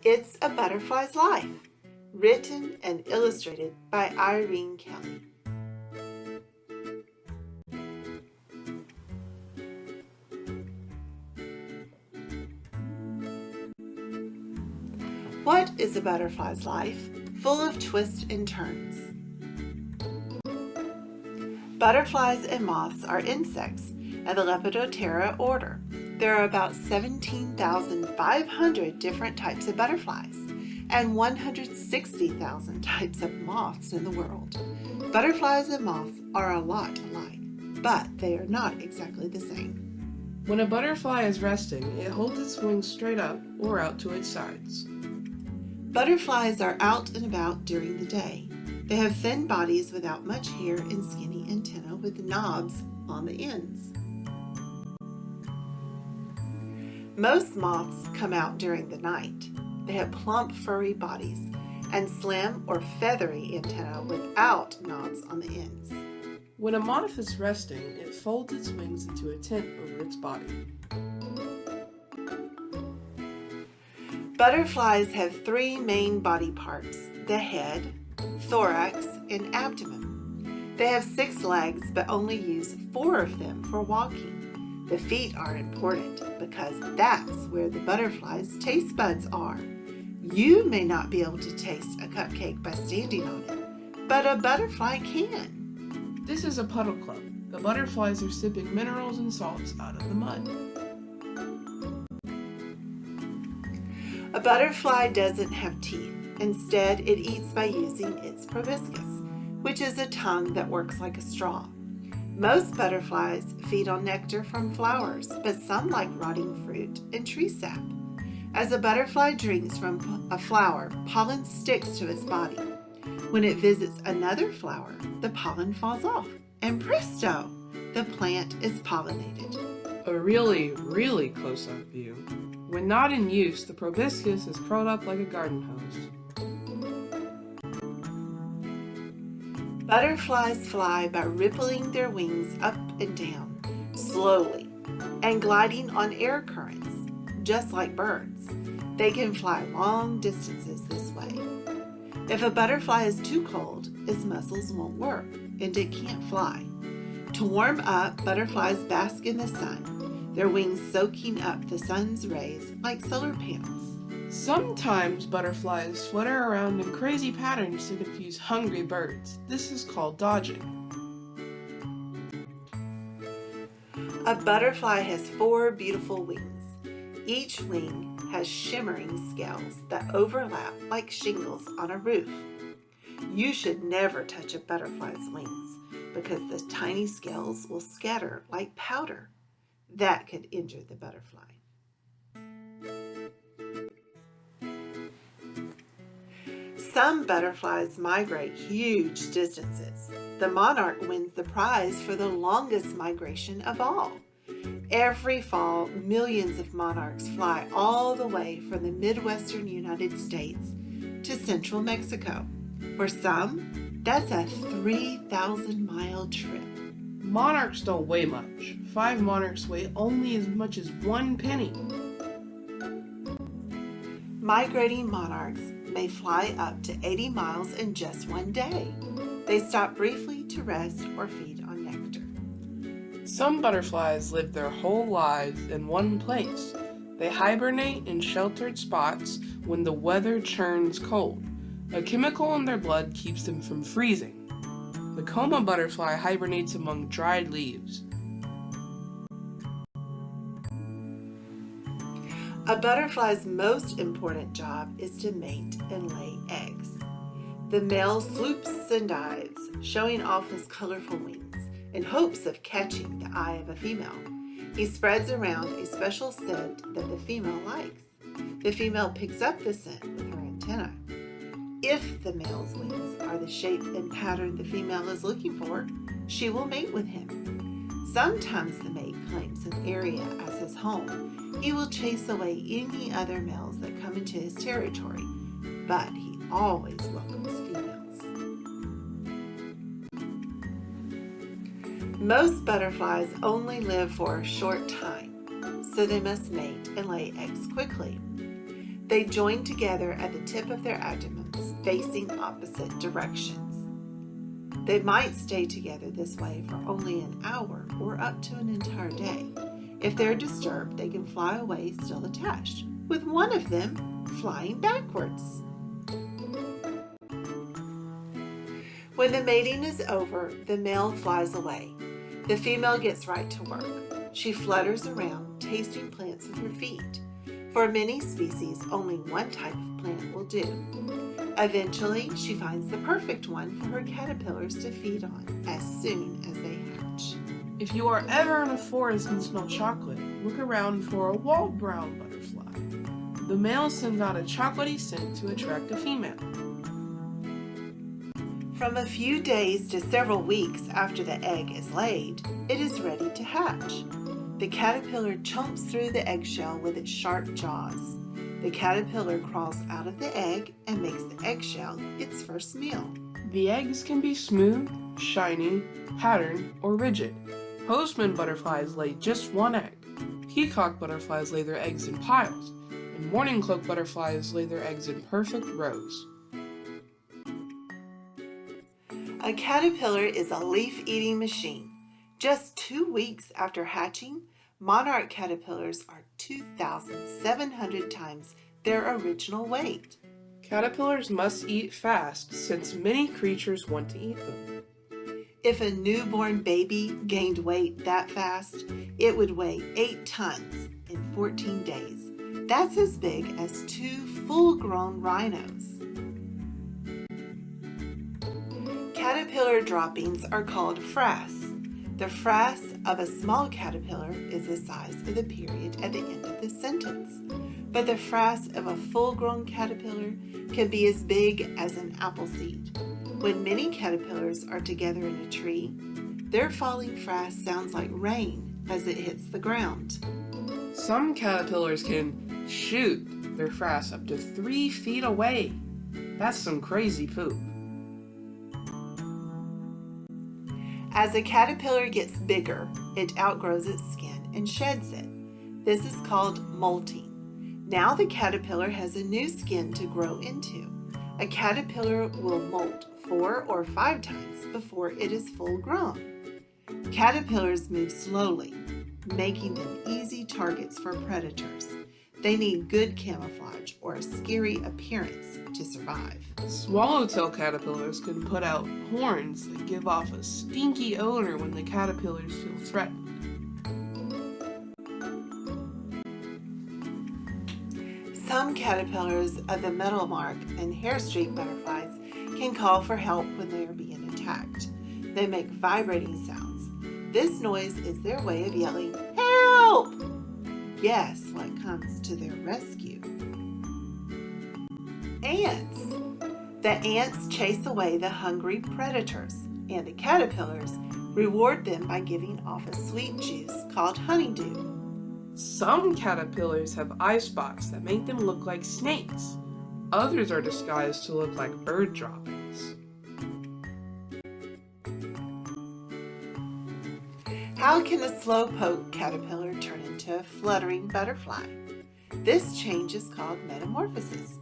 It's a Butterfly's Life, written and illustrated by Irene Kelly. What is a butterfly's life? Full of twists and turns. Butterflies and moths are insects of the Lepidoptera order. There are about 17,500 different types of butterflies and 160,000 types of moths in the world. Butterflies and moths are a lot alike, but they are not exactly the same. When a butterfly is resting, it holds its wings straight up or out to its sides. Butterflies are out and about during the day. They have thin bodies without much hair and skinny antennae with knobs on the ends. Most moths come out during the night. They have plump, furry bodies and slim or feathery antennae without knobs on the ends. When a moth is resting, it folds its wings into a tent over its body. Butterflies have three main body parts: the head, thorax, and abdomen. They have 6 legs, but only use 4 of them for walking. The feet are important because that's where the butterfly's taste buds are. You may not be able to taste a cupcake by standing on it, but a butterfly can. This is a puddle club. The butterflies are sipping minerals and salts out of the mud. A butterfly doesn't have teeth. Instead, it eats by using its proboscis, which is a tongue that works like a straw. Most butterflies feed on nectar from flowers, but some like rotting fruit and tree sap. As a butterfly drinks from a flower, pollen sticks to its body. When it visits another flower, the pollen falls off, and presto, the plant is pollinated. A really close-up view. When not in use, the proboscis is curled up like a garden hose. Butterflies fly by rippling their wings up and down, slowly, and gliding on air currents, just like birds. They can fly long distances this way. If a butterfly is too cold, its muscles won't work, and it can't fly. To warm up, butterflies bask in the sun, their wings soaking up the sun's rays like solar panels. Sometimes butterflies flutter around in crazy patterns to confuse hungry birds. This is called dodging. A butterfly has 4 beautiful wings. Each wing has shimmering scales that overlap like shingles on a roof. You should never touch a butterfly's wings because the tiny scales will scatter like powder. That could injure the butterfly. Some butterflies migrate huge distances. The monarch wins the prize for the longest migration of all. Every fall, millions of monarchs fly all the way from the Midwestern United States to central Mexico. For some, that's a 3,000-mile trip. Monarchs don't weigh much. 5 monarchs weigh only as much as 1 penny. Migrating monarchs may fly up to 80 miles in just one day. They stop briefly to rest or feed on nectar. Some butterflies live their whole lives in one place. They hibernate in sheltered spots when the weather turns cold. A chemical in their blood keeps them from freezing. The coma butterfly hibernates among dried leaves. A butterfly's most important job is to mate and lay eggs. The male swoops and dives, showing off his colorful wings in hopes of catching the eye of a female. He spreads around a special scent that the female likes. The female picks up the scent with her antennae. If the male's wings are the shape and pattern the female is looking for, she will mate with him. Sometimes the mate claims an area as his home. He will chase away any other males that come into his territory, but he always welcomes females. Most butterflies only live for a short time, so they must mate and lay eggs quickly. They join together at the tip of their abdomens, facing opposite directions. They might stay together this way for only an hour or up to an entire day. If they're disturbed, they can fly away still attached, with one of them flying backwards. When the mating is over, the male flies away. The female gets right to work. She flutters around, tasting plants with her feet. For many species, only one type of plant will do. Eventually, she finds the perfect one for her caterpillars to feed on as soon as they hatch. If you are ever in a forest and smell chocolate, look around for a walled brown butterfly. The male sends out a chocolatey scent to attract a female. From a few days to several weeks after the egg is laid, it is ready to hatch. The caterpillar chomps through the eggshell with its sharp jaws. The caterpillar crawls out of the egg and makes the eggshell its first meal. The eggs can be smooth, shiny, patterned, or rigid. Postman butterflies lay just one egg. Peacock butterflies lay their eggs in piles, and morning cloak butterflies lay their eggs in perfect rows. A caterpillar is a leaf-eating machine. Just 2 weeks after hatching, monarch caterpillars are 2,700 times their original weight. Caterpillars must eat fast since many creatures want to eat them. If a newborn baby gained weight that fast, it would weigh 8 tons in 14 days. That's as big as 2 full-grown rhinos. Caterpillar droppings are called frass. The frass of a small caterpillar is the size of the period at the end of the sentence, but the frass of a full-grown caterpillar can be as big as an apple seed. When many caterpillars are together in a tree, their falling frass sounds like rain as it hits the ground. Some caterpillars can shoot their frass up to 3 feet away. That's some crazy poop. As a caterpillar gets bigger, it outgrows its skin and sheds it. This is called molting. Now the caterpillar has a new skin to grow into. A caterpillar will molt 4 or 5 times before it is full grown. Caterpillars move slowly, making them easy targets for predators. They need good camouflage or a scary appearance to survive. Swallowtail caterpillars can put out horns that give off a stinky odor when the caterpillars feel threatened. Some caterpillars of the meadowlark and hair streak butterflies can call for help when they are being attacked. They make vibrating sounds. This noise is their way of yelling, "Help!" Guess what comes to their rescue? Ants. The ants chase away the hungry predators, and the caterpillars reward them by giving off a sweet juice called honeydew. Some caterpillars have eye spots that make them look like snakes. Others are disguised to look like bird droppings. How can a slowpoke caterpillar turn into a fluttering butterfly? This change is called metamorphosis.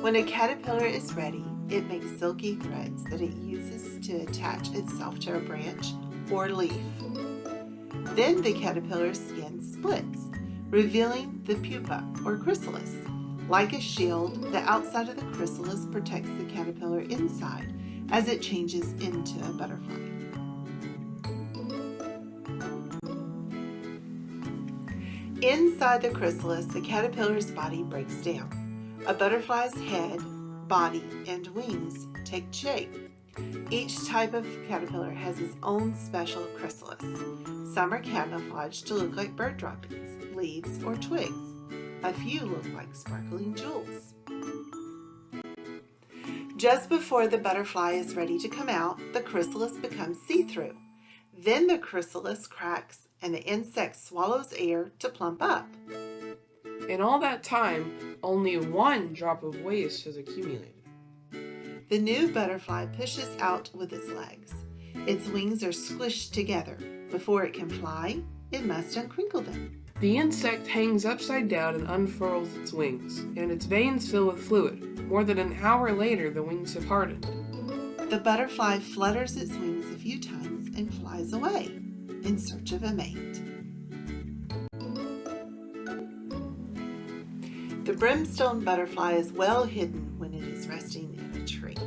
When a caterpillar is ready, it makes silky threads that it uses to attach itself to a branch or leaf. Then the caterpillar's skin splits, revealing the pupa or chrysalis. Like a shield, the outside of the chrysalis protects the caterpillar inside as it changes into a butterfly. Inside the chrysalis, the caterpillar's body breaks down. A butterfly's head, body, and wings take shape. Each type of caterpillar has its own special chrysalis. Some are camouflaged to look like bird droppings, leaves, or twigs. A few look like sparkling jewels. Just before the butterfly is ready to come out, the chrysalis becomes see-through. Then the chrysalis cracks and the insect swallows air to plump up. In all that time, only 1 drop of waste has accumulated. The new butterfly pushes out with its legs. Its wings are squished together. Before it can fly, it must uncrinkle them. The insect hangs upside down and unfurls its wings, and its veins fill with fluid. More than an hour later, the wings have hardened. The butterfly flutters its wings a few times and flies away in search of a mate. The brimstone butterfly is well hidden when it is resting in a tree.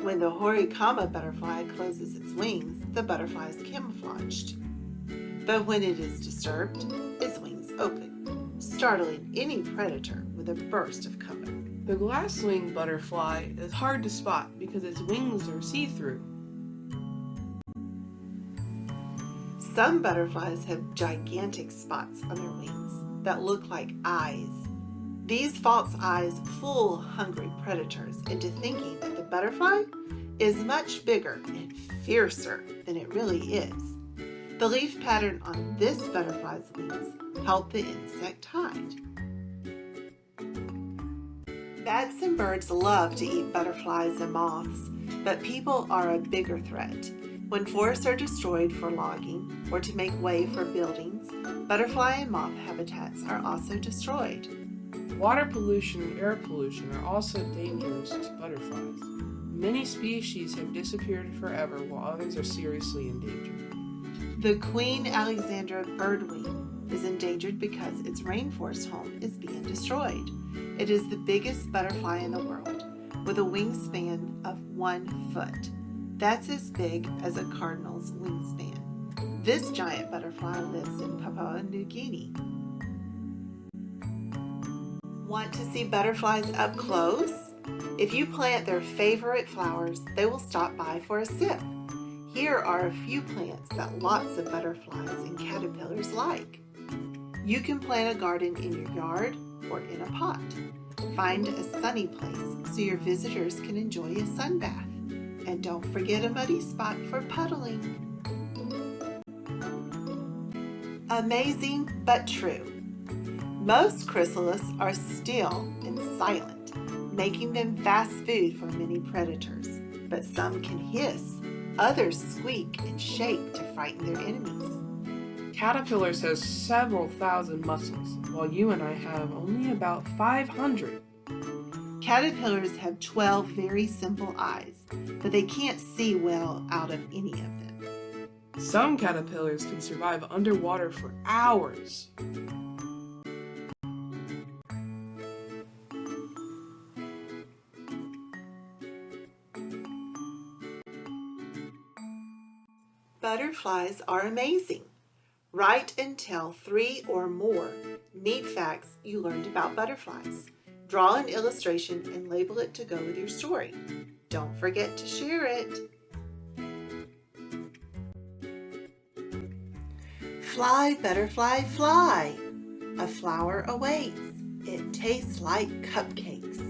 When the horikama butterfly closes its wings, the butterfly is camouflaged. But when it is disturbed, its wings open, startling any predator with a burst of color. The glass-winged butterfly is hard to spot because its wings are see-through. Some butterflies have gigantic spots on their wings that look like eyes. These false eyes fool hungry predators into thinking that the butterfly is much bigger and fiercer than it really is. The leaf pattern on this butterfly's wings help the insect hide. Bats and birds love to eat butterflies and moths, but people are a bigger threat. When forests are destroyed for logging or to make way for buildings, butterfly and moth habitats are also destroyed. Water pollution and air pollution are also dangerous to butterflies. Many species have disappeared forever while others are seriously endangered. The Queen Alexandra birdwing is endangered because its rainforest home is being destroyed. It is the biggest butterfly in the world, with a wingspan of 1 foot. That's as big as a cardinal's wingspan. This giant butterfly lives in Papua New Guinea. Want to see butterflies up close? If you plant their favorite flowers, they will stop by for a sip. Here are a few plants that lots of butterflies and caterpillars like. You can plant a garden in your yard or in a pot. Find a sunny place so your visitors can enjoy a sun bath. And don't forget a muddy spot for puddling. Amazing but true. Most chrysalis are still and silent, making them fast food for many predators. But some can hiss, others squeak and shake to frighten their enemies. Caterpillars have several thousand muscles, while you and I have only about 500. Caterpillars have 12 very simple eyes, but they can't see well out of any of them. Some caterpillars can survive underwater for hours. Butterflies are amazing. Write and tell 3 or more neat facts you learned about butterflies. Draw an illustration and label it to go with your story. Don't forget to share it. Fly, butterfly, fly. A flower awaits. It tastes like cupcakes.